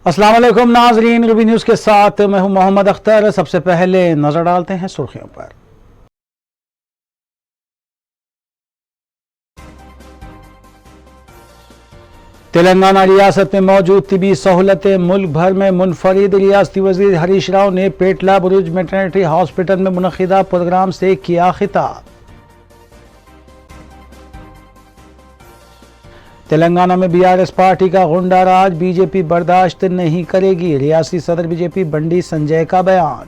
अस्सलाम वालेकुम नाजरीन, रूबी न्यूज़ के साथ मैं हूं मोहम्मद अख्तर। सबसे पहले नजर डालते हैं सुर्खियों पर। तेलंगाना रियासत में मौजूद तिबी सहूलतें मुल्क भर में मुनफरिद। रियासती वजीर हरीश राव ने पेटला बुरुज मैटरनिटी हॉस्पिटल में मुनक्किदा प्रोग्राम से किया खिताब। तेलंगाना में बीआरएस पार्टी का गुंडा राज बीजेपी बर्दाश्त नहीं करेगी। रियासती सदर बीजेपी बंडी संजय का बयान।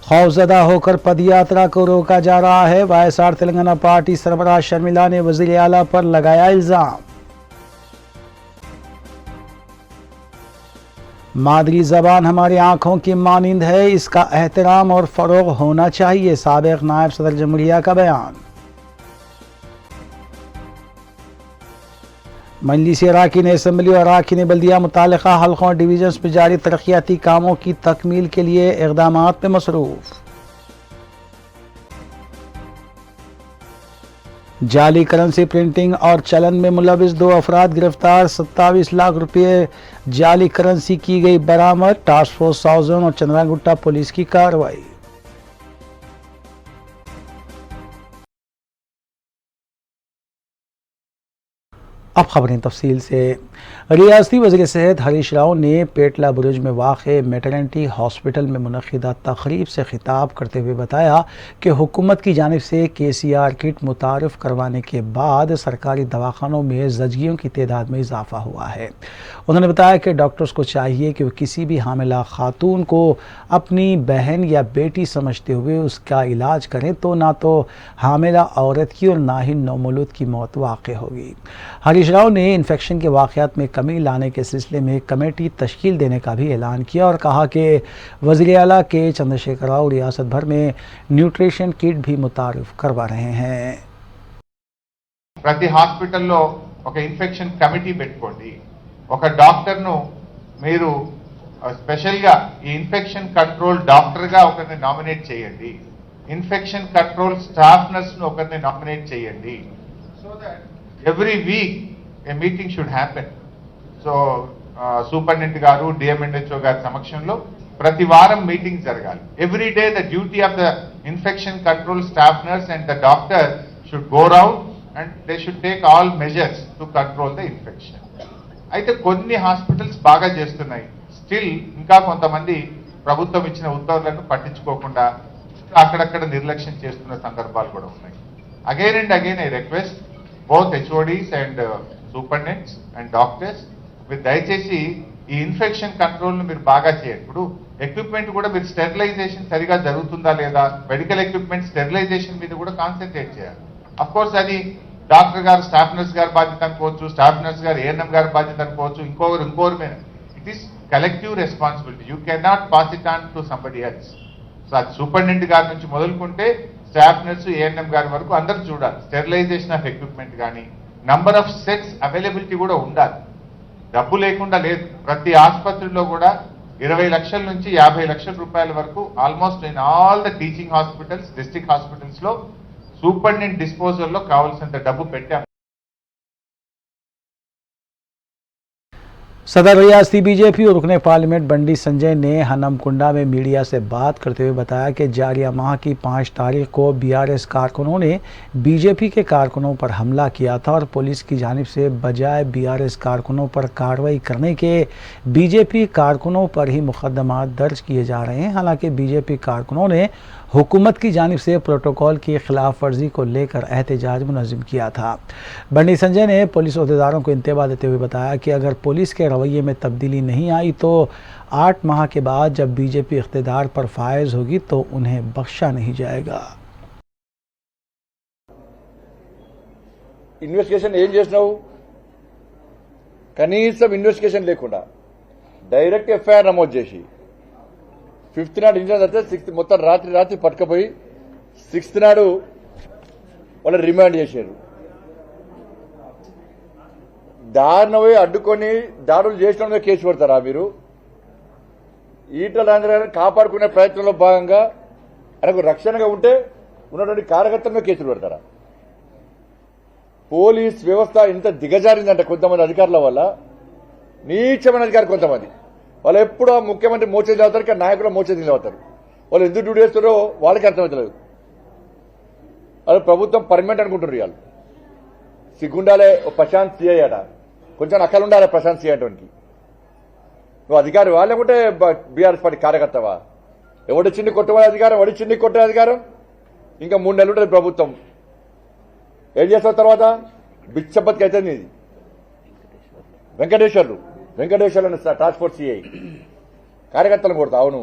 खौफजदा होकर पदयात्रा को रोका जा रहा है। वाईएसआर तेलंगाना पार्टी सरबराह शर्मिला ने वजीर आला पर लगाया इल्जाम। मादरी जबान हमारी आंखों की मानिंद है, इसका एहतराम और फरोग होना चाहिए। साबिक नायब सदर जमहूरिया का बयान। मजलिस अराकीन असम्बली और अराकीन बल्दिया मुतालिका हल्कों और डिवीजन्स में जारी तरक्याती कामों की तकमील के लिए इक़दामात में मसरूफ। जाली करेंसी प्रिंटिंग और चलन में मुलविस 2 अफराद गिरफ्तार। 27 लाख रुपये जाली करेंसी की गई बरामद। टास्क फोर्स साउजन और चंद्रागुट्टा पुलिस की कार्रवाई। अब खबरें तफसील से। रियासती वज़ीर सेहत हरीश राव ने पेटला बुरुज में वाक़े मैटरनिटी हॉस्पिटल में मुनक्किदा तकरीब से खिताब करते हुए बताया कि हुकूमत की जानिब से KCR किट मुतारफ़ करवाने के बाद सरकारी दवाखानों में ज़चगियों की तादाद में इजाफा हुआ है। उन्होंने बताया कि डॉक्टर्स को चाहिए कि वो किसी भी हामिला खातून को अपनी बहन या बेटी समझते हुए उसका इलाज करें, तो ना तो हामिला औरत की और ना ही नौमौलूद की मौत वाक़ होगी। हरीश राव ने इन्फेक्शन के वाक़यात में कमी लाने के सिलसिले में कमेटी तश्कील देने का भी ऐलान किया और कहा कि वज़ीर आला के चंद्रशेखर राव रियासत भर में न्यूट्रिशन किट भी मुतारिफ करवा रहे हैं। ప్రతి హాస్పిటల్లో ఒక ఇన్ఫెక్షన్ కమిటీ పెట్టుకోండి। ఒక డాక్టర్ను మీరు స్పెషల్గా ఈ ఇన్ఫెక్షన్ కంట్రోల్ డాక్టర్గా ఒకరిని నామినేట్ చేయండి। ఇన్ఫెక్షన్ కంట్రోల్ స్టాఫ్ నర్స్ను ఒకరిని నామినేట్ చేయండి। So that every week A meeting should happen. So superintendent గారు డిఎంఎన్హెచ్ఓ గారి సమక్షంలో ప్రతి వారం మీటింగ్ జరగాలి। Every day the duty of the infection control staff nurse and the doctor should go round and they should take all measures to control the infection. అయితే కొన్ని hospitals బాగా చేస్తున్నాయి, స్టిల్ ఇంకా కొంతమంది ప్రభుత్వం ఇచ్చిన ఉత్తర్వులను పట్టించుకోకుండా అక్కడక్కడ నిర్లక్ష్యం చేస్తున్న సందర్భాలు కూడా ఉన్నాయి. Again and again I request both HODs and superintendents and doctors, మీరు దయచేసి ఈ ఇన్ఫెక్షన్ కంట్రోల్ను మీరు బాగా చేయండి। ఇప్పుడు ఎక్విప్మెంట్ కూడా మీరు స్టెరిలైజేషన్ సరిగా జరుగుతుందా లేదా, మెడికల్ ఎక్విప్మెంట్ స్టెరిలైజేషన్ మీద కూడా కాన్సన్ట్రేట్ చేయాలి। అఫ్ కోర్స్ అది డాక్టర్ గారు స్టాఫ్ నర్స్ గారి బాధ్యత అనుకోవచ్చు, స్టాఫ్ నర్స్ గారు ANM గారి బాధ్యత అనుకోవచ్చు, ఇంకోరు మీద it is collective responsibility. You can not pass it on to somebody else. So అది సూపరింటెండెంట్ గారి నుంచి మొదలుకుంటే స్టాఫ్ నర్సు ANM గారి వరకు అందరూ చూడాలి। స్టెరిలైజేషన్ ఆఫ్ ఎక్విప్మెంట్ కానీ నంబర్ ఆఫ్ సెట్స్ అవైలబిలిటీ కూడా ఉండాలి, డబ్బు లేకుండా లేదు। ప్రతి ఆసుపత్రిలో కూడా 20 లక్షల నుంచి 50 లక్షల రూపాయల వరకు almost in all the teaching hospitals, district hospitals లో సూపరింటెండెంట్ డిస్పోజల్లో కావాల్సినంత డబ్బు పెట్టాం। सदर रियासती बीजेपी और रुकने पार्लियामेंट बंडी संजय ने हनमकुंडा में मीडिया से बात करते हुए बताया कि जारिया माह की 5 तारीख को BRS कारकुनों ने बीजेपी के कारकुनों पर हमला किया था और पुलिस की जानिब से बजाय BRS कारकुनों पर कार्रवाई करने के बीजेपी कारकुनों पर ही मुकदमा दर्ज किए जा रहे हैं। हालांकि बीजेपी कारकुनों ने हुकूमत की जानिब से प्रोटोकॉल की खिलाफ वर्जी को लेकर एहतजाज मुनज़्ज़म किया था। बंडी संजय ने पुलिस अहदेदारों को इंतबाह देते हुए बताया कि अगर पुलिस के रवैये में तब्दीली नहीं आई तो 8 माह के बाद जब बीजेपी इख्तिदार पर फायज होगी तो उन्हें बख्शा नहीं जाएगा। ఇన్వెస్టిగేషన్ ఏం చేసినావు? కనీసం ఇన్వెస్టిగేషన్ లేకుండా డైరెక్ట్ FIR నమోదు చేసి 5th నాడు ఇన్సిడెంట్ అయితే 6th మొత్తం రాత్రి పట్టుకపోయి 6th నాడు వాళ్ళు రిమాండ్ చేశారు। దారిని పోయి అడ్డుకొని దాడులు చేసిన మీద కేసు పెడతారా మీరు? ఈటల రాజేంద్ర గారిని కాపాడుకునే ప్రయత్నంలో భాగంగా ఆయనకు రక్షణగా ఉంటే ఉన్నటువంటి కార్యకర్తల మీద కేసులు పెడతారా? పోలీస్ వ్యవస్థ ఇంత దిగజారిందంటే కొంతమంది అధికారుల వల్ల, నీచమైన అధికారులు కొంతమంది, వాళ్ళు ఎప్పుడూ ముఖ్యమంత్రి మోచేది అవుతారు, కానీ నాయకులు మోచేది అవుతారు. వాళ్ళు ఎందుకు డ్యూటీ చేస్తారో వాళ్ళకి అర్థమవుతలేదు. వాళ్ళు ప్రభుత్వం పర్మనెంట్ అనుకుంటున్నారు. వాళ్ళు సిగ్గుండాలే. ప్రశాంత్ సిఐ అట, కొంచెం అక్కలు ఉండాలి ప్రశాంత్ సిఐ అటువంటి. నువ్వు అధికారి లేకుంటే బీఆర్ఎస్ పార్టీ కార్యకర్తవా? ఎవడిచ్చింది కొట్టమనే అధికారం, ఎవడిచ్చింది కొట్టే అధికారం? ఇంకా 3 నెలలు ఉంటుంది ప్రభుత్వం. ఏం చేస్తావు తర్వాత? బిచ్చబతికి అయితే ఇది వెంకటేశ్వర్లు టాస్క్ ఫోర్స్ సిఐ కార్యకర్తలను కొడతా. అవును.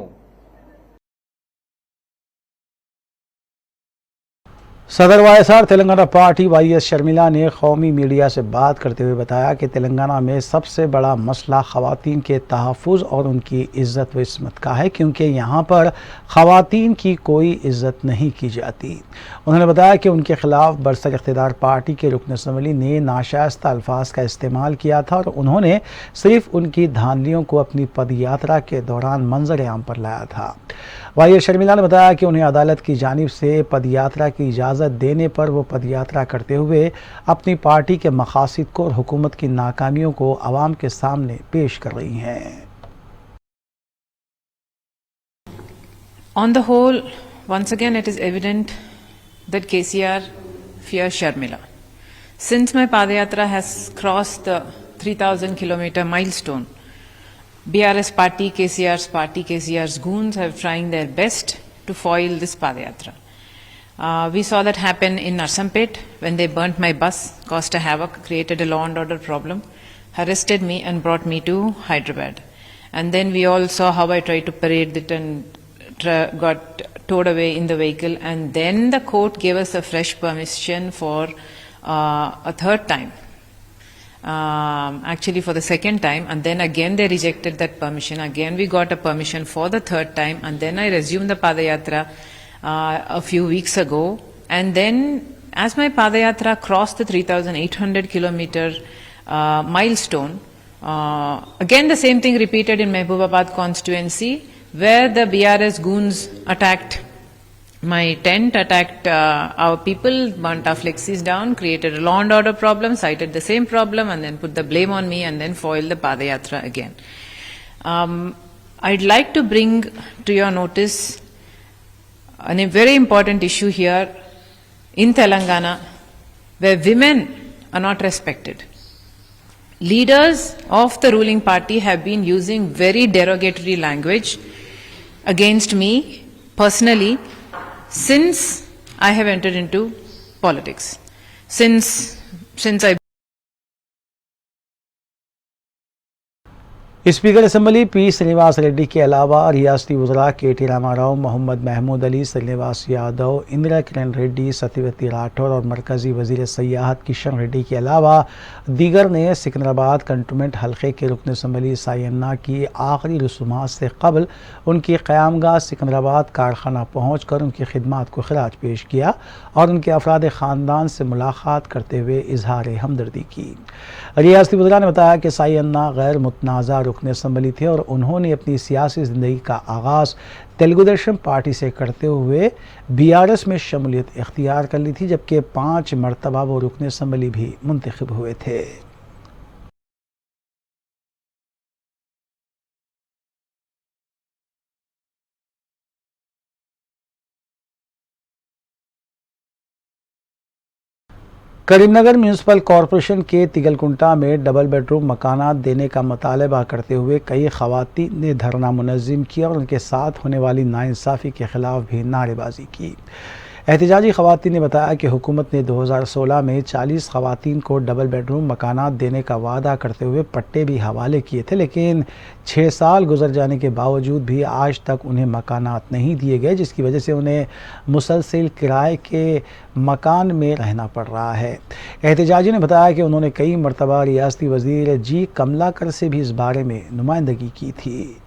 सदर वाईएसआर तेलंगाना पार्टी वाईएस शर्मिला ने कौमी मीडिया से बात करते हुए बताया कि तेलंगाना में सबसे बड़ा मसला ख़वातीन के तहफ़्फ़ुज़ और उनकी इज़्ज़त व इस्मत का है, क्योंकि यहाँ पर ख़वातीन की कोई इज़्ज़त नहीं की जाती। उन्होंने बताया कि उनके ख़िलाफ़ बरसर इक़्तिदार पार्टी के रुकन असम्बली ने नाशाइस्ता अल्फाज का इस्तेमाल किया था और उन्होंने सिर्फ उनकी धांधलियों को अपनी पदयात्रा के दौरान मंजर आम पर लाया था। वाईएस शर्मिला ने बताया कि उन्हें अदालत की जानिब से पदयात्रा की इजाज़त देने पर वो पदयात्रा करते हुए अपनी पार्टी के मकासद को और हुकूमत की नाकामियों को अवाम के सामने पेश कर रही हैं। On the whole, once again it is evident that KCR fears Sharmila. Since my Padayatra has crossed the 3,000 kilometer milestone, BRS party, KCR's goons have trying their best to foil this Padayatra. We saw that happen in Narsampet when they burnt my bus, caused a havoc, created a law and order problem, arrested me and brought me to Hyderabad. And then we all saw how I tried to parade it and got towed away in the vehicle. And then the court gave us a fresh permission for a third time. Actually for the second time, and then again they rejected that permission. Again we got a permission for the third time, and then I resumed the Padayatra a few weeks ago. And then as my Padayatra crossed the 3,800 kilometer milestone, again the same thing repeated in Mehboobabaad constituency, where the BRS goons attacked my tent, attacked our people, burnt our flexis down, created a law and order problem, cited the same problem, and then put the blame on me, and then foiled the Padayatra again. I'd like to bring to your notice a very important issue here in Telangana, where women are not respected. Leaders of the ruling party have been using very derogatory language against me personally since I have entered into politics. Since I speaker assembly P Srinivas Reddy के अलावा रियासती वज़रा के.टी. रामाराव, मोहम्मद महमूद अली, श्रीनिवास यादव, इंदिरा किरण रेड्डी, सत्यवती राठौर और मरकज़ी वज़ीर सयाहत किशन रेड्डी के अलावा दीगर ने सिकंदराबाद कंटोनमेंट हल्के के रुकन असम्बली साई अन्ना की आखिरी रसूमात से कबल उनकी क़यामगाह सिकंदराबाद कारखाना पहुँच कर उनकी खिदमात को खराज पेश किया और उनके अफराद ख़ानदान से मुलाकात करते हुए इजहार हमदर्दी की। रियासती वज़रा ने बताया कि साई अन्ना गैर मुतनाज़ा रुकन असम्बली थे और उन्होंने अपनी सियासी ज़िंदगी का आगाज़ तेलुगु देशम पार्टी से करते हुए BRS में शमूलियत इख्तियार कर ली थी, जबकि 5 मरतबा वो रुकन असम्बली भी मुंतखब हुए थे। करीमनगर म्यूनसिपल कॉरपोरेशन के तिगलकुंटा में डबल बेडरूम मकानात देने का मुतालबा करते हुए कई ख़वातीन ने धरना मुनज़्ज़म किया और उनके साथ होने वाली नाइंसाफ़ी के ख़िलाफ़ भी नारेबाजी की। एहतजाजी ख़वातीन ने बताया कि हुकूमत ने 2016 में 40 ख़वातीन को डबल बेडरूम मकानात देने का वादा करते हुए पट्टे भी हवाले किए थे, लेकिन 6 साल गुजर जाने के बावजूद भी आज तक उन्हें मकानात नहीं दिए गए, जिसकी वजह से उन्हें मुसलसल किराए के मकान में रहना पड़ रहा है। एहतजाजी ने बताया कि उन्होंने कई मरतबा रियासती वज़ीर जी कमलाकर से भी इस बारे में नुमाइंदगी की थी।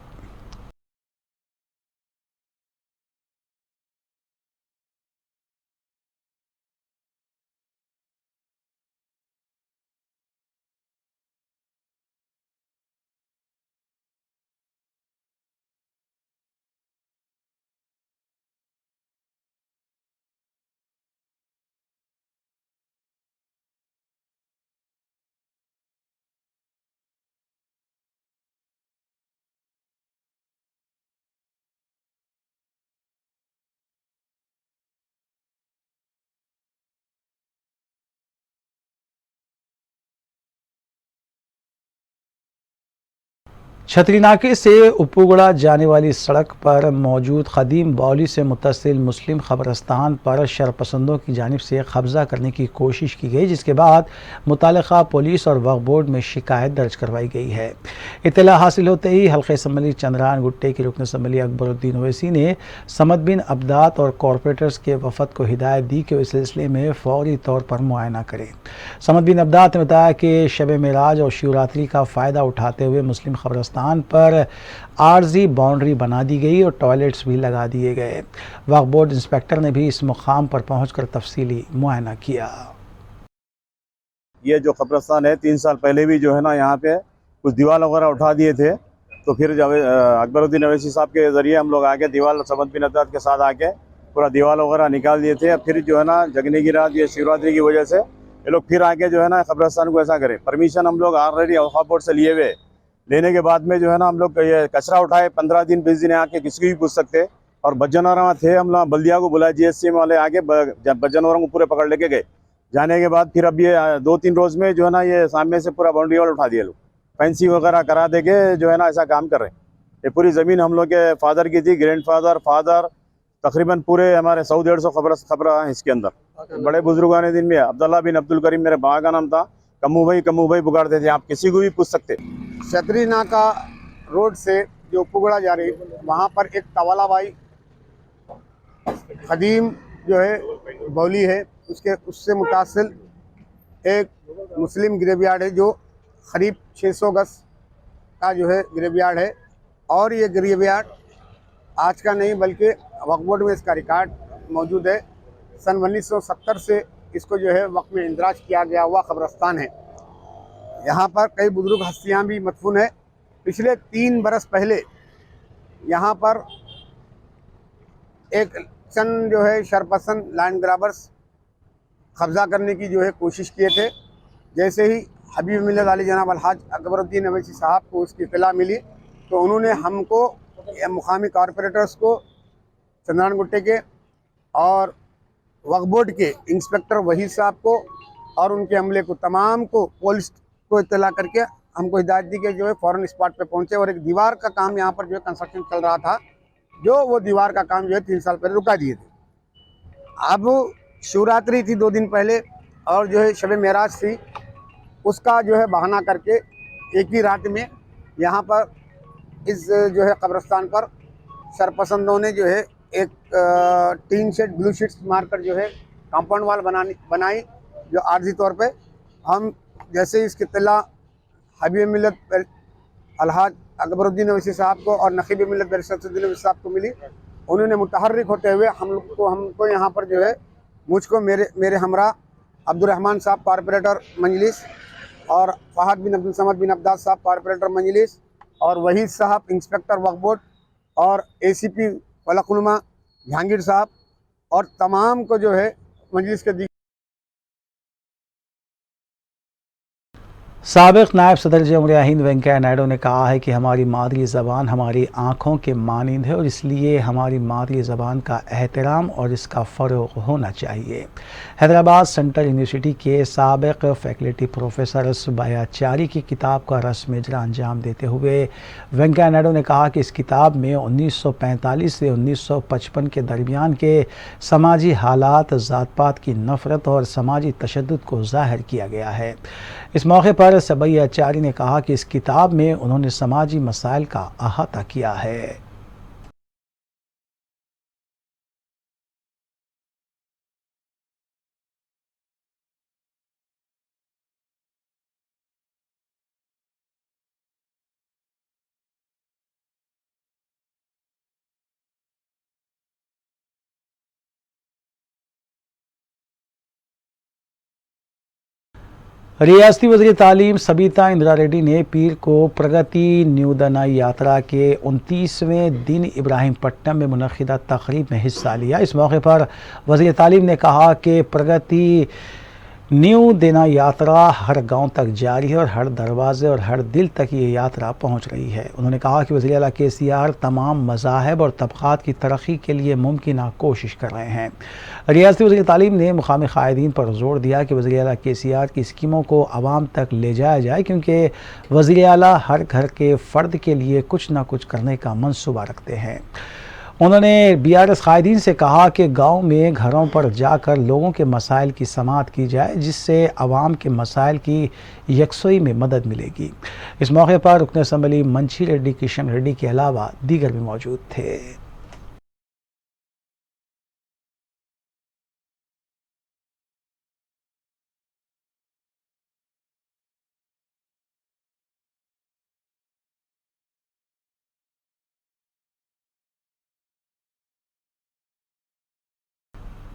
छतरी नाके से उपगुड़ा जाने वाली सड़क पर मौजूद कदीम बाउली से मुत्तसिल मुस्लिम कब्रस्तान पर शरपसंदों की जानिब से कब्जा करने की कोशिश की गई, जिसके बाद मुतालिका पुलिस और वक्फ बोर्ड में शिकायत दर्ज करवाई गई है। इत्तला हासिल होते ही हल्के असम्बली चंद्रान गुट्टे के रुकन असम्बली अकबरुद्दीन ओवैसी ने समद बिन अब्दात और कॉरपोरेटर्स के वफद को हिदायत दी कि इस सिलसिले में फौरी तौर पर मुआयना करें। समद बिन अब्दात ने बताया कि शब मेराज और शिवरात्रि का फ़ायदा उठाते हुए मुस्लिम कब्रस्तान पर आर्जी बाउंड्री बना दी गई और टॉयलेट्स भी लगा दिए गए। वक्फ बोर्ड इंस्पेक्टर ने भी इस मुकाम पर पहुंचकर तफसीली मुआयना किया। ये जो कब्रस्तान है 3 साल पहले भी जो है ना यहाँ पे कुछ दीवार वगैरह उठा दिए थे, तो फिर जब अकबरुद्दीन अवैसी साहब के ज़रिए हम लोग आके दीवार समद बिन अब्दात के साथ आके पूरा दीवार वगैरह निकाल दिए थे। फिर जो है ना जगने की रात ये शिवरात्रि की वजह से ये लोग फिर आके जो है ना कब्रस्तान को ऐसा करें। परमिशन हम लोग ऑलरेडी वक्फ बोर्ड से लिए हुए, लेने के बाद में जो है ना हम लोग ये कचरा उठाए 15 दिन 20 दिन आके किसी को भी पूछ सकते। और बज्जनौरा थे, हम लोग बल्दिया को बुलाया, GSC वाले आके बज्जनौरा को पूरे पकड़ लेके गए। जाने के बाद फिर अब ये 2-3 रोज़ में जो है ना ये सामने से पूरा बाउंड्री वाल उठा दिए लोग, फैंसी वगैरह करा दे के जो है ना ऐसा काम कर रहे हैं। ये पूरी ज़मीन हम लोग के फादर की थी, ग्रैंड फादर तकरीबन पूरे हमारे 100-150 खबर हैं इसके अंदर। बड़े बुजुर्गान दिन में अब्दुल्ला बिन अब्दुल करीम मेरे बाबा का नाम था, कम्मू भाई पुकारते थे, आप किसी को भी पूछ सकते। छतरी नाका रोड से जो उपगुड़ा जा रही वहाँ पर एक तवाला बाई कदीम जो है बौली है, उससे मुतासिल एक मुस्लिम ग्रेवयार्ड है जो करीब 600 गज का जो है ग्रेवयार्ड है। और ये ग्रेवयार्ड आज का नहीं बल्कि वक्फ बोर्ड में इसका रिकॉर्ड मौजूद है। सन 1970 से इसको जो है वक्फ में इंदराज किया गया हुआ कब्रस्तान है। यहाँ पर कई बुजुर्ग हस्तियाँ भी मदफून है। पिछले 3 बरस पहले यहाँ पर एक चंद जो है शरपसंद लैंड ग्राबर्स कब्ज़ा करने की जो है कोशिश किए थे। जैसे ही हबीब मिल्लत अली जनाब अलहाज अकबरुद्दीन अवैसी साहब को उसकी इत्तला मिली तो उन्होंने हमको मुकामी कॉरपोरेटर्स को चंद्रान गुट्टे के और वक्फ बोर्ड के इंस्पेक्टर वहीद साहब को और उनके अमले को तमाम को पुलिस को इत्तला करके हमको हिदायत दी कि जो है फ़ौरन स्पॉट पे पहुंचे। और एक दीवार का काम यहाँ पर जो है कंस्ट्रक्शन चल रहा था, जो वो दीवार का काम जो है 3 साल पहले रुका दिए थे। अब शिवरात्रि थी 2 दिन पहले और जो है शब मेराज थी, उसका जो है बहाना करके एक ही रात में यहाँ पर इस जो है कब्रस्तान पर शरपसंदों ने जो है एक टीन शेड ब्लू शीट्स मारकर जो है कंपाउंड वाल बनाई जो आर्जी तौर पे। हम जैसे इसकी इत्तला हबीब मिल्लत अलहाज अकबरुद्दीन अवैसी साहब को और नकीब मिल्लत बैरिस्टर अवैसी साहब को मिली, उन्होंने मुतहर्रिक होते हुए हमको यहाँ पर जो है मुझको मेरे हमरा अब्दुर्रहमान साहब कॉरपोरेटर मजलिस और फहद बिन अब्दुल समद बिन अब्दास साहब कॉरपोरेटर मजलिस और वहीद साहब इंस्पेक्टर वक्फ बोर्ड और ACP फलकुलमा जहांगीर साहब और तमाम को जो है मजलिस के साबिक़ नायब सदर जमहूरिया हिंद वेंकैया नायडू ने कहा है कि हमारी मादरी ज़बान हमारी आँखों के मानिंद है और इसलिए हमारी मादरी ज़बान का एहतराम और इसका फ़रोग़ होना चाहिए। हैदराबाद सेंट्रल यूनिवर्सिटी के साबिक़ फैकल्टी प्रोफेसर सुबायाचारी की किताब का रस्म इजरा अंजाम देते हुए वेंकैया नायडू ने कहा कि इस किताब में 1945 से 1955 के दरमियान के समाजी हालात, ज़ात पात की नफ़रत और समाजी तशद्दुद को ज़ाहिर किया गया है। इस मौके पर सुबायाचारी ने कहा कि इस किताब में उन्होंने समाजी मसाइल का अहाता किया है। रियासती वज़ीर तालीम सबीता इंदिरा रेड्डी ने पीर को प्रगति न्यूदना यात्रा के 29वें दिन इब्राहिमपट्टनम में मुनक़िदा तक़रीब में हिस्सा लिया। इस मौके पर वज़ीर तालीम ने कहा कि प्रगति न्यू देना यात्रा हर गांव तक जारी है और हर दरवाजे और हर दिल तक ये यात्रा पहुंच रही है। उन्होंने कहा कि वज़ीर आला KCR तमाम मज़ाहब और तबक़ात की तरक्की के लिए मुमकिन कोशिश कर रहे हैं। रियासती वज़ीर तालीम ने मुक़ामी क़ायदीन पर जोर दिया कि वज़ीर आला KCR की स्कीमों को आवाम तक ले जाया जाए, क्योंकि वज़ीर आला हर घर के फ़र्द के लिए कुछ न कुछ करने का मंसूबा रखते हैं। उन्होंने BRS क़ायदीन से कहा कि गांव में घरों पर जाकर लोगों के मसाइल की समाअत की जाए, जिससे आवाम के मसाइल की यकसुई में मदद मिलेगी। इस मौके पर रुकन असम्बली मंची रेड्डी, किशन रेड्डी के अलावा दीगर भी मौजूद थे।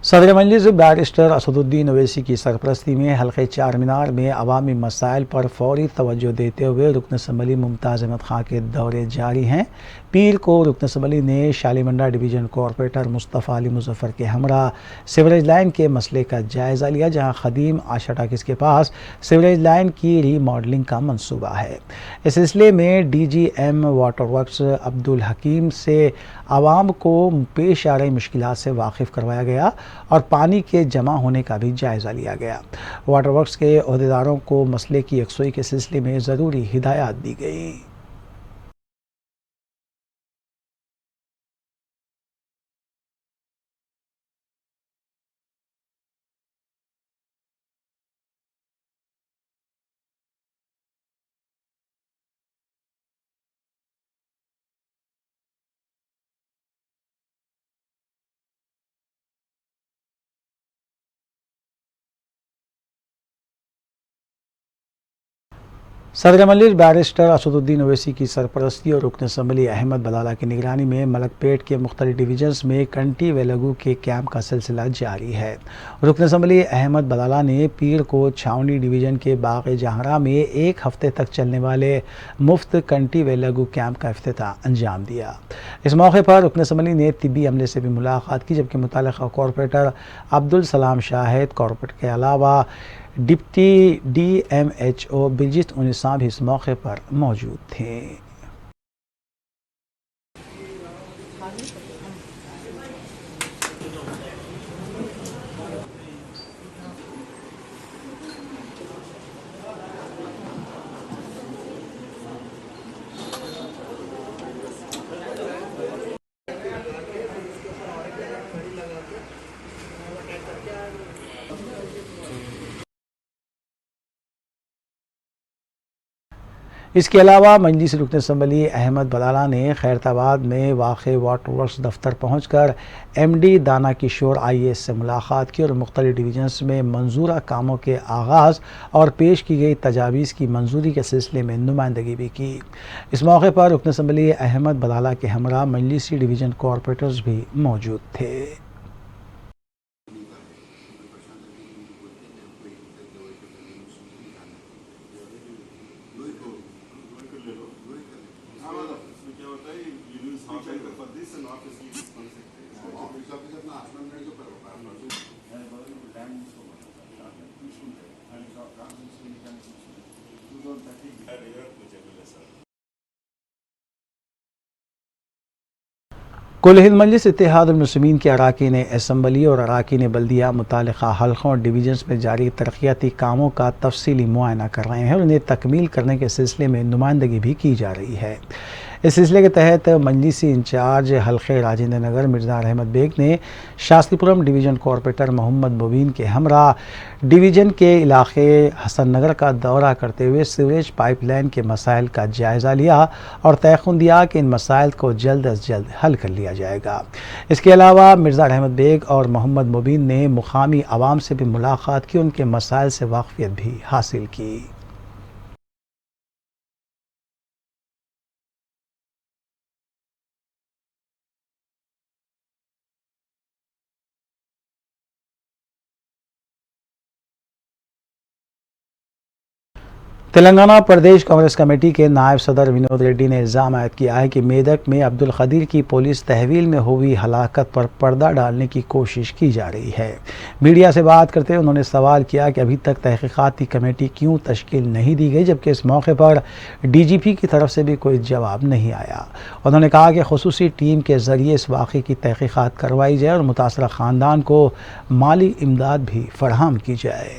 सदर मजलिस बैरिस्टर असदुद्दीन ओवैसी की सरपरस्ती में हल्के चार मीनार में अवामी मसाइल पर फौरी तवज्जो देते हुए रुकन असम्बली मुमताज़ अहमद खां के दौरे जारी हैं। पीर को रुकन असम्बली ने शालीमंडा डिवीज़न कॉरपोरेटर मुस्तफ़ा अली मुज़फ़्फ़र के हमरा सीवरेज लाइन के मसले का जायज़ा लिया, जहाँ खदीम आशा टाकिस के पास सीवरेज लाइन की रीमॉडलिंग का मंसूबा है। इस सिलसिले में DGM वाटर वर्क्स अब्दुल हकीम से आवाम को पेश आ रही मुश्किलात से वाकिफ़ करवाया गया और पानी के जमा होने का भी जायज़ा लिया गया। वाटर वर्क्स के अहदेदारों को मसले की यकसुई के सिलसिले में ज़रूरी हिदायत दी गई। सदर मजलिस बैरिस्टर असदुद्दीन ओवैसी की सरपरस्ती और रुकन असम्बली अहमद बलाला की निगरानी में मलकपेट के मुख्तलिफ डिवीजन्स में कंटी व लगू के कैंप का सिलसिला जारी है। रुकन असम्बली अहमद बलाला ने पीर को छावनी डिवीज़न के बाग जहरा में एक हफ्ते तक चलने वाले मुफ्त कंटी व लगू कैंप का इफ्तिताह अंजाम दिया। इस मौके पर रुकन असम्बली ने तिब्बी अमले से भी मुलाकात की, जबकि मुतल्लिक़ा कॉरपोरेटर अब्दुल सलाम शाहिद, कॉरपोरेट के अलावा डिप्टी DMHO बिलजित उनिसा भी इस मौके पर मौजूद थे। इसके अलावा मजलिस रुकन असम्बली अहमद बलाला ने खैरताबाद में वाक़े वाटर वर्क्स दफ्तर पहुँचकर MD दाना किशोर IAS से मुलाकात की और मुख्तलिफ डिवीजन्स में मंजूरा कामों के आगाज़ और पेश की गई तजावीज़ की मंजूरी के सिलसिले में नुमाइंदगी भी की। इस मौके पर रुकन असम्बली अहमद बलाला के हमरा मजलिसी डिवीज़न कॉरपोरेटर्स भी मौजूद थे। कुल हिंद मजलिस इत्तेहादुल मुस्लिमीन के अराकीन असम्बली और अराकीन बल्दिया मुतालिका हल्कों और डिवीजन्स में जारी तरक्याती कामों का तफसीली मुआयना कर रहे हैं और उन्हें तकमील करने के सिलसिले में नुमाइंदगी भी की जा रही है। इस सिलसिले के तहत मजलिसी इंचार्ज हल्के राजेंद्र नगर मिर्ज़ा अहमद बेग ने शास्त्रीपुरम डिवीज़न कॉरपोरेटर मोहम्मद मुबीन के हमरा डिवीज़न के इलाके हसन नगर का दौरा करते हुए सीवरेज पाइपलाइन के मसाइल का जायज़ा लिया और तयक़ुन दिया कि इन मसाइल को जल्द अज जल्द हल कर लिया जाएगा। इसके अलावा मिर्ज़ा अहमद बेग और मोहम्मद मुबीन ने मुकामी आवाम से भी मुलाकात की, उनके मसाइल से वाक़फ़ियत भी हासिल की। तेलंगाना प्रदेश कांग्रेस कमेटी के नायब सदर विनोद रेड्डी ने इल्ज़ाम आयद किया है कि मेदक में अब्दुल खदीर की पुलिस तहवील में हुई हलाकत पर पर्दा डालने की कोशिश की जा रही है। मीडिया से बात करते हुए उन्होंने सवाल किया कि अभी तक तहकीकाती कमेटी क्यों तश्कील नहीं दी गई, जबकि इस मौके पर DGP की तरफ से भी कोई जवाब नहीं आया। उन्होंने कहा कि खुसूसी टीम के ज़रिए इस वाक़े की तहकीकात करवाई जाए और मुतासरा ख़ानदान को माली इमदाद भी फराहम की जाए।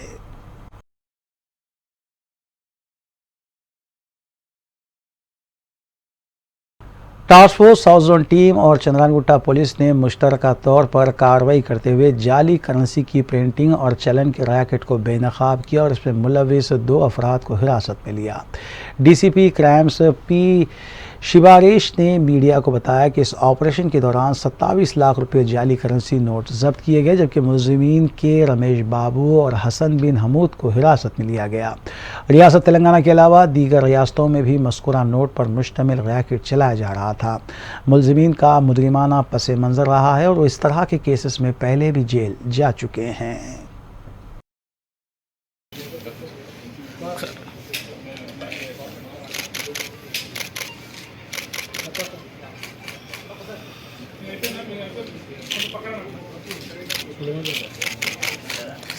Task force south zone team और चंद्रानगुट्टा पुलिस ने मुश्तरका तौर पर कार्रवाई करते हुए जाली करेंसी की प्रिंटिंग और चलन के रैकेट को बेनकाब किया और इसमें मुलविस 2 अफराद को हिरासत में लिया। DCP क्राइम्स P शिवारेश ने मीडिया को बताया कि इस ऑपरेशन के दौरान 27 लाख रुपए जाली करेंसी नोट जब्त किए गए, जबकि मुलजिमीन के रमेश बाबू और हसन बिन हमूद को हिरासत में लिया गया। रियासत तेलंगाना के अलावा दीगर रियासतों में भी मज़कूरा नोट पर मुश्तमिल रैकेट चलाया जा रहा था। मुलजिमीन का मुजरिमाना पस मंज़र रहा है और वो इस तरह के केसेस में पहले भी जेल जा चुके हैं।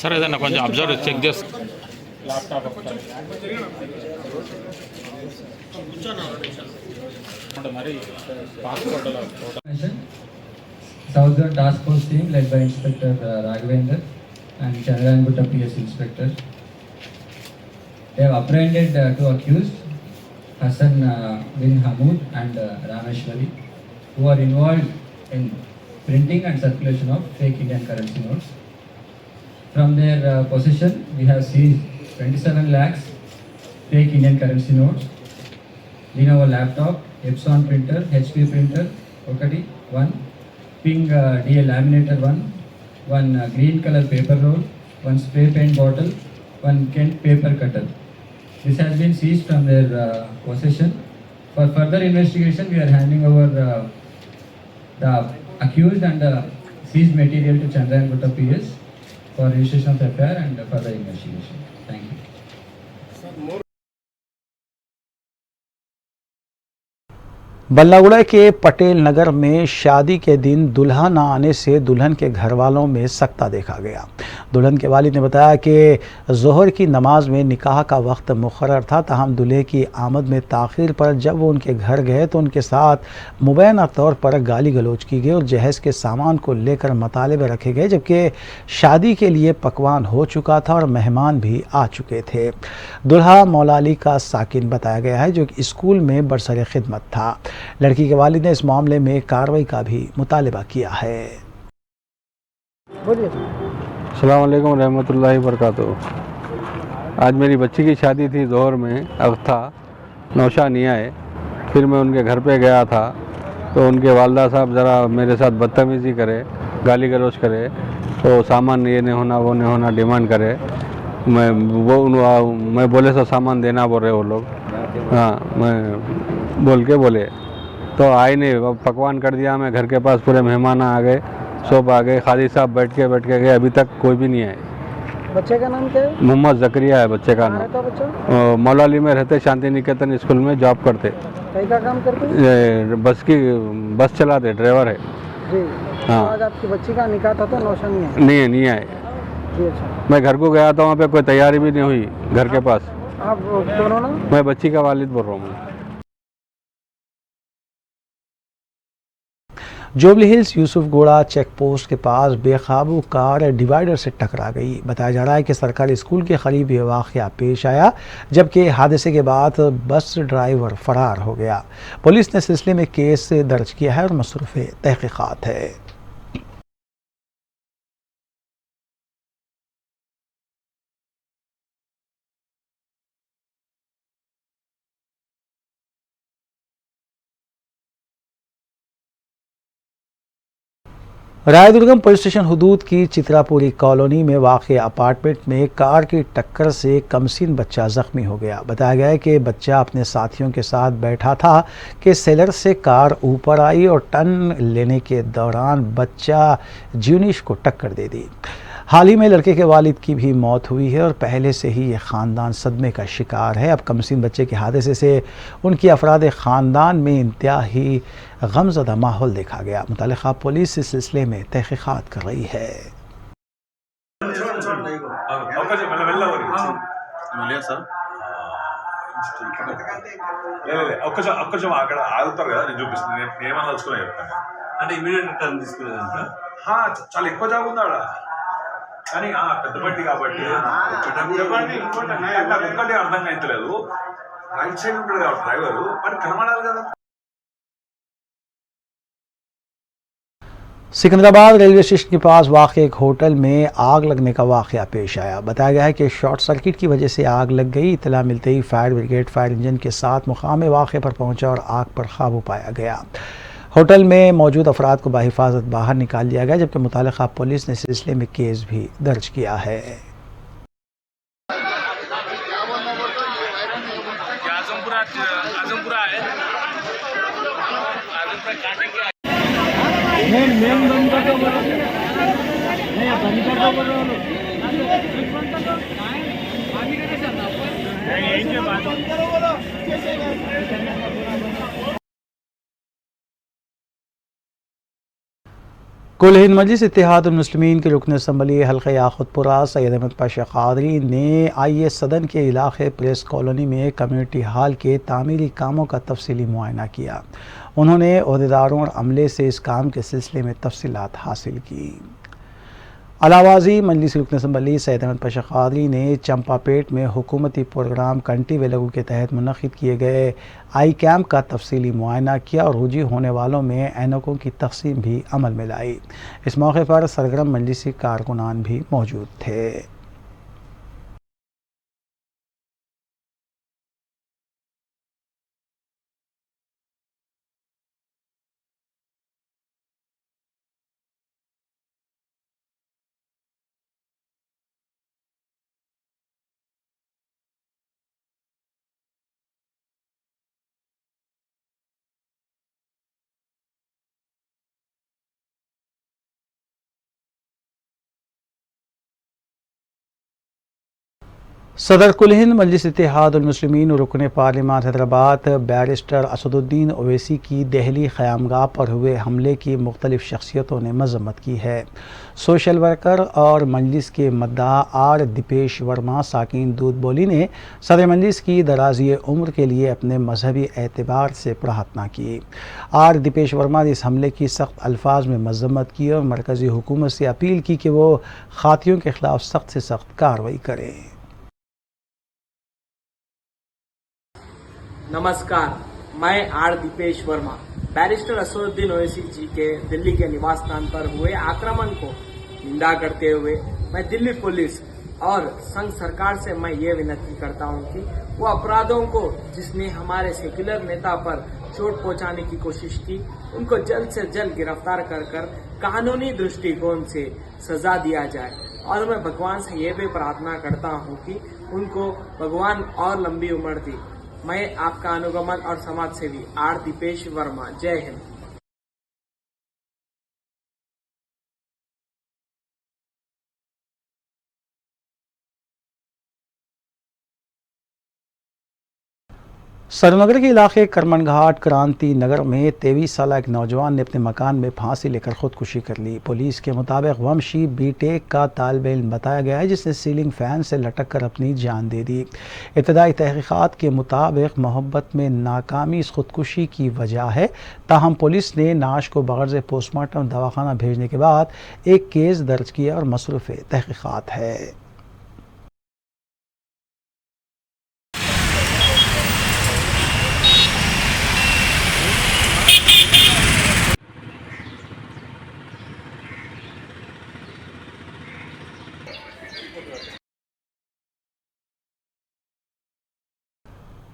సార్ ఏదన్నా కొంచెం అబ్జర్వ్ చెక్ చేసి South Zone Task Force team led by Inspector Raghavendra and Chandrangutta PS Inspector. They have apprehended 2 accused, Hassan bin Hamood and Rameshwari, who are involved in printing and circulation of fake Indian currency notes. From their possession, we have seized 27 lakhs fake Indian currency notes, Lenovo laptop, Epson printer, HP printer, ఒకటి 1, Ping DL laminator 1 green color paper roll, 1 spray paint bottle, 1 Kent paper cutter. This has been seized from their possession. For further investigation, we are handing over the accused and seized material to Chandrangutta PS for registration of FIR and further investigation. Thank you. Ballaguda के पटेल नगर में शादी के दिन दुल्हा न आने से दुल्हन के घर वालों में सख्ता देखा गया। दुल्हन के वालिद ने बताया कि ज़ोहर की नमाज में निकाह का वक्त मुकर्रर था, ताहम दूल्हे की आमद में ताख़ीर पर जब वो उनके घर गए तो उनके साथ मुबैना तौर पर गाली गलौज की गई और जहेज़ के सामान को लेकर मतालिबे रखे गए, जबकि शादी के लिए पकवान हो चुका था और मेहमान भी आ चुके थे। दुल्हा मौला अली का साकिन बताया गया है, जो कि स्कूल में बरसरे खिदमत था। लड़की के वालिद ने इस मामले में कार्रवाई का भी मुतालिबा किया है। अस्सलाम वालेकुम रहमतुल्लाहि बरकातुहू। आज मेरी बच्ची की शादी थी ज़ोहर में, अख्ता नौशा नहीं आए। फिर मैं उनके घर पे गया था तो उनके वालदा साहब ज़रा मेरे साथ बदतमीज़ी करे, गाली गलौज करे, तो सामान ये नहीं होना वो नहीं होना डिमांड करे। मैं बोले तो सामान देना बोल रहे वो लोग, हाँ मैं बोल के बोले तो आए नहीं, पकवान कर दिया। मैं घर के पास पूरे मेहमान आ गए, सब आ गए, खादी साहब बैठ के गए, अभी तक कोई भी नहीं आए। बच्चे का नाम क्या है? मोहम्मद जकरिया है बच्चे का नाम। मौला अली में रहते, शांति निकेतन स्कूल में जॉब करते। कहीं का काम करते? बस चलाते, ड्राइवर है जी। हाँ। तो आज आपकी बच्ची का निकाह था तो नौशा नहीं आए? नहीं आए जी। अच्छा, मैं घर को गया था, वहाँ पे कोई तैयारी भी नहीं हुई घर के पास। आप दोनों ना? मैं बच्ची का वालिद बोल रहा हूँ। जुबली हिल्स यूसुफगुड़ा चेक पोस्ट के पास बेकाबू कार डिवाइडर से टकरा गई। बताया जा रहा है कि सरकारी स्कूल के करीब ये वाक़या पेश आया, जबकि हादसे के बाद बस ड्राइवर फरार हो गया। पुलिस ने सिलसिले में केस दर्ज किया है और मसरूफ़ तहक़ीक़ात है। रायदुर्गम पुलिस स्टेशन हुदूद की चित्रापुरी कॉलोनी में वाक़े अपार्टमेंट में कार की टक्कर से कमसीन बच्चा ज़ख्मी हो गया। बताया गया है कि बच्चा अपने साथियों के साथ बैठा था कि सेलर से कार ऊपर आई और टर्न लेने के दौरान बच्चा ज्यूनिश को टक्कर दे दी। हाल ही में लड़के के वालिद की भी मौत हुई है और पहले से ही ये ख़ानदान सदमे का शिकार है। अब कमसीन बच्चे के हादसे से उनकी अफराद ख़ानदान में इंतहाई गमज़दा माहौल देखा गया। मुतल्लिक़ा पुलिस इस सिलसिले में तहक़ीक़ात कर रही है। ఒక్కచం అక్కడ ఆగుతారు కదా, నేను చూపిస్తాను. నేను ఏమన్నా తెలుసుకుని చెప్తాను. అంటే ఇమీడియట్ రిటర్న్ తీసుకునేదంట చాలా ఎక్కువ జాబ్ ఉంది ఆడ, కానీ పెద్ద బట్టి కాబట్టి నాకు ఒక్కటి అర్థం అవుతలేదు. రైట్ సైడ్ ఉంటాడు కాబట్టి డ్రైవరు మరి కనబడాలి కదా. सिकंदराबाद रेलवे स्टेशन के पास वाक़ एक होटल में आग लगने का वाक़या पेश आया। बताया गया है कि शॉर्ट सर्किट की वजह से आग लग गई। इत्तला मिलते ही फायर ब्रिगेड फायर इंजन के साथ मुकाम वाक़े पर पहुंचा और आग पर काबू पाया गया। होटल में मौजूद अफराद को बाहिफाजत बाहर निकाल लिया गया, जबकि मुतालिका पुलिस ने सिलसिले में केस भी दर्ज किया है। कुल हिंद मजलिस इत्तेहाद मुस्लिमीन के रुकन असम्बली हल्क़े याक़ूतपुरा सैयद अहमद पाशा क़ादरी ने आई सदन के इलाक़े प्रेस कॉलोनी में कम्यूनिटी हॉल के तामीरी कामों का तफसीली मुआयना किया। उन्होंने ओहदेदारों और अमले से इस काम के सिलसिले में तफसीलात हासिल की। अलावाज़ी मजलिस रुकन असम्बली सैयद अहमद पाशा क़ादरी ने चंपापेट में हुकूमती प्रोग्राम कंटी वेलगू के तहत मुनक़िद किए गए आई कैम्प का तफसीली मुआयना किया और रुझी होने वालों में ऐनकों की तकसीम भी अमल में लाई। इस मौके पर सरगर्म मजलिसी कारकुनान भी मौजूद थे। सदर कुल हिंद मजलिस इत्तेहाद मुस्लिमीन रुकन पार्लियामात हैदराबाद बैरिस्टर असदुद्दीन ओवैसी की दहली क़यामगाह पर हुए हमले की मुख्तलिफ शख्सियतों ने मजम्मत की है। सोशल वर्कर और मजलिस के मद्दा आर दीपेश वर्मा साकिन दूध बोली ने सदर मजलिस की दराज़ी उम्र के लिए अपने मजहबी एतबार से प्रार्थना की। आर दीपेश वर्मा ने इस हमले की सख्त अल्फाज में मजम्मत की और मरकज़ी हुकूमत से अपील की कि वो खातियों के ख़िलाफ़ सख्त से सख्त कार्रवाई करें। नमस्कार, मैं आर दीपेश वर्मा बैरिस्टर असदुद्दीन ओवैसी जी के दिल्ली के निवास स्थान पर हुए आक्रमण को निंदा करते हुए मैं दिल्ली पुलिस और संघ सरकार से मैं ये विनती करता हूँ कि वो अपराधों को जिसने हमारे सेक्युलर नेता पर चोट पहुंचाने की कोशिश की उनको जल्द से जल्द गिरफ्तार कर कानूनी दृष्टिकोण से सजा दिया जाए। और मैं भगवान से ये भी प्रार्थना करता हूँ कि उनको भगवान और लंबी उम्र दी। मैं आपका अनुगमन और समाज सेवी आर दीपेश वर्मा। जय हिंद। सरनगर के इलाके करमन घाट क्रांति नगर में 23 साल एक नौजवान ने अपने मकान में फांसी लेकर खुदकुशी कर ली। पुलिस के मुताबिक वंशी बीटेक का तालिब इल्म बताया गया है जिसने सीलिंग फैन से लटक कर अपनी जान दे दी। इब्तदाई तहकीकात के मुताबिक मोहब्बत में नाकामी इस खुदकुशी की वजह है। ताहम पुलिस ने नाश को बगैर पोस्टमार्टम दवाखाना भेजने के बाद एक केस दर्ज किया और मसरूफ़ तहकीकात है।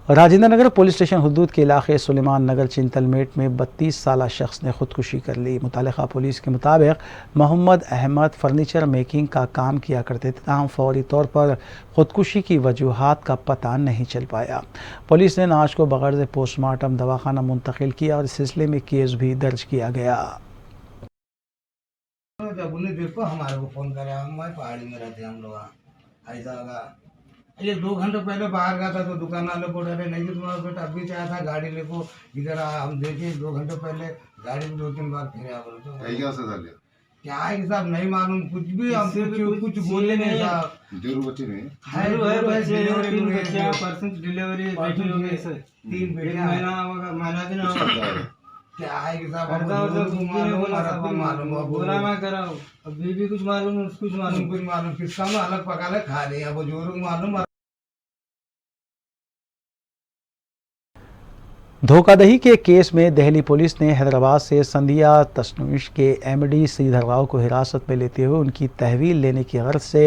राजेंद्र नगर पुलिस स्टेशन हुदूद के इलाके सुलेमान नगर चिंतलमेट में 32 साला शख्स ने खुदकुशी कर ली। मुतालिका पुलिस के मुताबिक मोहम्मद अहमद फर्नीचर मेकिंग का काम किया करते थे, ताहम फौरी तौर पर खुदकुशी की वजूहात का पता नहीं चल पाया। पुलिस ने नाश को बगैर पोस्टमार्टम दवाखाना मुंतकिल किया और इस सिलसिले में केस भी दर्ज किया गया। जब उन्हें देखो हमारे को फ़ोन करा, हमारे पहाड़ी में रहते हैं हम लोग, ऐसा होगा। ये 2 घंटे पहले बाहर गया था तो दुकान वाले बोल रहे नहीं कि तुम्हारा बेटा अभी से आया था गाड़ी लेको इधर आया। हम देखे 2 घंटे पहले गाड़ी में 2-3 बार फिर आया बोले तो क्या है कि साहब नहीं मालूम कुछ भी, हम कुछ बोले नहीं साहब। डिलीवरी 3 बेटियां महीना भी ना क्या है कि साहब मालूम बोला मैं कराऊँ अभी भी कुछ मालूम कुछ मालूम किसका में अलग पका ले खा रहे हैं वो जोरू मालूम। धोखाधड़ी के केस में दिल्ली पुलिस ने हैदराबाद से संध्या तशनुश के एमडी श्रीधर राव को हिरासत में लेते हुए उनकी तहवील लेने की गर्ज से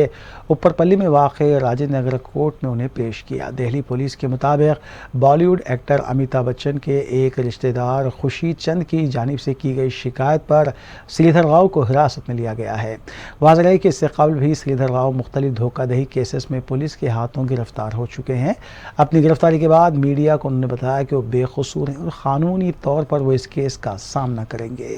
ऊपरपल्ली में वाक़ राजेंद्र नगर कोर्ट में उन्हें पेश किया। दिल्ली पुलिस के मुताबिक बॉलीवुड एक्टर अमिताभ बच्चन के एक रिश्तेदार खुशी चंद की जानिब से की गई शिकायत पर श्रीधर राव को हिरासत में लिया गया है। वाज़ेह है कि इससे कबल भी श्रीधर राव मुख्तलिफ धोखाधड़ी केसेस में पुलिस के हाथों गिरफ्तार हो चुके हैं। अपनी गिरफ्तारी के बाद मीडिया को उन्होंने बताया कि वो बेकसूर हैं और कानूनी तौर पर वो इस केस का सामना करेंगे।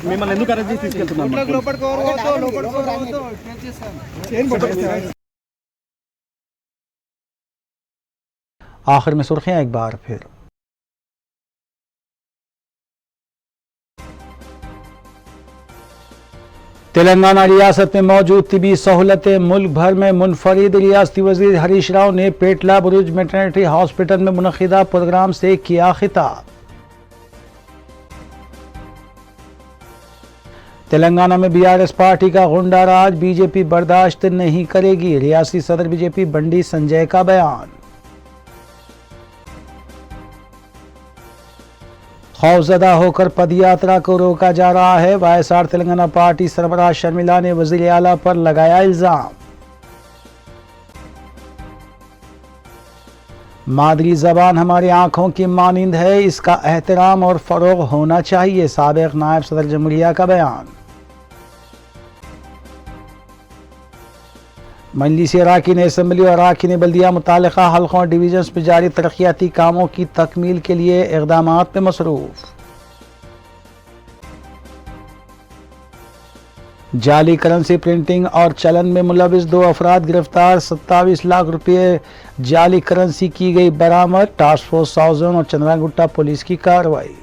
మిమ్మల్ని ఎందుకు అరెస్ట్ చేసి తీసుకెళ్తున్నాం? आखिर में सुर्खियां एक बार फिर। तेलंगाना रियासत में मौजूद तिबी सहूलतें मुल्क भर में मुनफरिद। रियासती वजीर हरीश राव ने पेटला बुरुज मैटरनिटी हॉस्पिटल में मुनक़िदा प्रोग्राम से किया खिताब। तेलंगाना में बीआरएस पार्टी का गुंडा राज बीजेपी बर्दाश्त नहीं करेगी। रियासती सदर बीजेपी बंडी संजय का बयान। खौफजदा होकर पदयात्रा को रोका जा रहा है। वाईएसआर तेलंगाना पार्टी सरबराह शर्मिला ने वजीर आला पर लगाया इल्जाम। मादरी जबान हमारी आंखों की मानिंद है, इसका एहतराम और फरोग होना चाहिए। साबिक नायब सदर जमहूरिया का बयान। मजलिस अराकीन असम्बली और अराकीन बल्दिया मुतालिका हल्कों और डिवीजन्स में जारी तरक्याती कामों की तकमील के लिए इक़दामात में मसरूफ। जाली करेंसी प्रिंटिंग और चलन में मुलविस 2 अफराद गिरफ्तार। 27 लाख रुपये जाली करेंसी की गई बरामद। टास्क फोर्स साउजन और चंद्रागुट्टा पुलिस की कार्रवाई।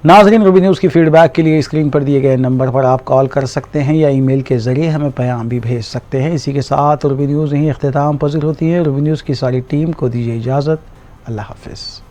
नाज़रीन, रूबी न्यूज़ की फीडबैक के लिए स्क्रीन पर दिए गए नंबर पर आप कॉल कर सकते हैं या ईमेल के ज़रिए हमें पैगाम भी भेज सकते हैं। इसी के साथ रूबी न्यूज़ यहीं इख्तिताम पज़ीर होती है। रूबी न्यूज़ की सारी टीम को दीजिए इजाज़त। अल्लाह हाफ़िज़।